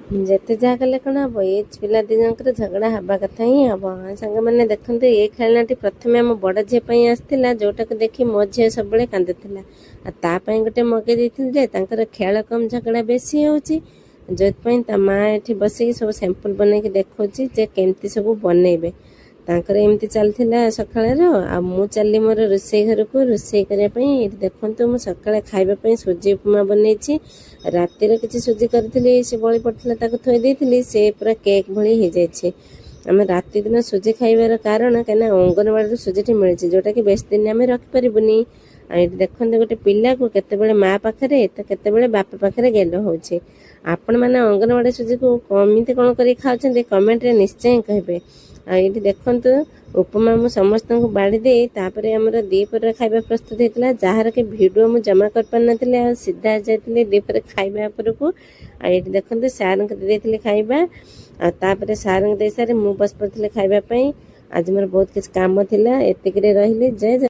ଯେତେ ଯାହା କଲେ କ'ଣ ହେବ, ଏ ପିଲା ଦୁଇ ଜଣଙ୍କର ଝଗଡ଼ା ହେବା କଥା ହିଁ ହେବ। ସାଙ୍ଗମାନେ ଦେଖନ୍ତୁ, ଏ ଖେଳନାଟି ପ୍ରଥମେ ଆମ ବଡ଼ ଝିଅ ପାଇଁ ଆସିଥିଲା, ଯେଉଁଟାକୁ ଦେଖି ମୋ ଝିଅ ସବୁବେଳେ କାନ୍ଦୁଥିଲା। ଆଉ ତା ପାଇଁ ଗୋଟେ ମଗାଇ ଦେଇଥିଲି ଯେ ତାଙ୍କର ଖେଳ କମ୍ ଝଗଡ଼ା ବେଶୀ ହେଉଛି। ଯେଉଁଥିପାଇଁ ତା ମାଆ ଏଠି ବସିକି ସବୁ ସାମ୍ପଲ୍ ବନେଇକି ଦେଖାଉଛି ଯେ କେମିତି ସବୁ ବନେଇବେ। ତାଙ୍କର ଏମିତି ଚାଲିଥିଲା ସକାଳର। ଆଉ ମୁଁ ଚାଲିଲି ମୋର ରୋଷେଇ ଘରକୁ ରୋଷେଇ କରିବା ପାଇଁ। ଏଠି ଦେଖନ୍ତୁ, ମୁଁ ସକାଳେ ଖାଇବା ପାଇଁ ସୁଜି ଉପମା ବନେଇଛି। ରାତିରେ କିଛି ସୁଜି କରିଥିଲି, ସେ ବଳି ପଡ଼ିଥିଲା, ତାକୁ ଥୋଇ ଦେଇଥିଲି। ସେ ପୁରା କେକ୍ ଭଳି ହେଇଯାଇଛି। ଆମେ ରାତିଦିନ ସୁଜି ଖାଇବାର କାରଣ, କାହିଁକିନା ଅଙ୍ଗନବାଡ଼ିରୁ ସୁଜିଟି ମିଳିଛି, ଯେଉଁଟାକି ବେଶୀ ଦିନ ଆମେ ରଖିପାରିବୁନି। ଆଉ ଏଠି ଦେଖନ୍ତୁ, ଗୋଟେ ପିଲାକୁ କେତେବେଳେ ମା ପାଖରେ ତ କେତେବେଳେ ବାପା ପାଖରେ ଗେଲ ହେଉଛି। ଆପଣମାନେ ଅଙ୍ଗନବାଡ଼ି ସୁଜିକୁ କେମିତି କ'ଣ କରିକି ଖାଉଛନ୍ତି କମେଣ୍ଟରେ ନିଶ୍ଚୟ କହିବେ। ଆଉ ଏଇଠି ଦେଖନ୍ତୁ, ଉପମା ମୁଁ ସମସ୍ତଙ୍କୁ ବାଢ଼ି ଦେଇ ତାପରେ ଆମର ଦ୍ୱିପହର ଖାଇବା ପ୍ରସ୍ତୁତ ହେଇଥିଲା, ଯାହାର କି ଭିଡ଼ିଓ ମୁଁ ଜମା କରିପାରିନଥିଲି। ଆଉ ସିଧା ଯାଇଥିଲି ଦ୍ୱିପହର ଖାଇବା ଉପରକୁ। ଆଉ ଏଇଠି ଦେଖନ୍ତୁ, ସାର୍ଙ୍କୁ ଦେଇଥିଲି ଖାଇବା। ଆଉ ତାପରେ ସାର୍ଙ୍କୁ ଦେଇସାରି ମୁଁ ବସି ପଡ଼ିଥିଲି ଖାଇବା ପାଇଁ। ଆଜି ମୋର ବହୁତ କିଛି କାମ ଥିଲା, ଏତିକିରେ ରହିଲି। ଜୟ ଜଗନ୍ନାଥ।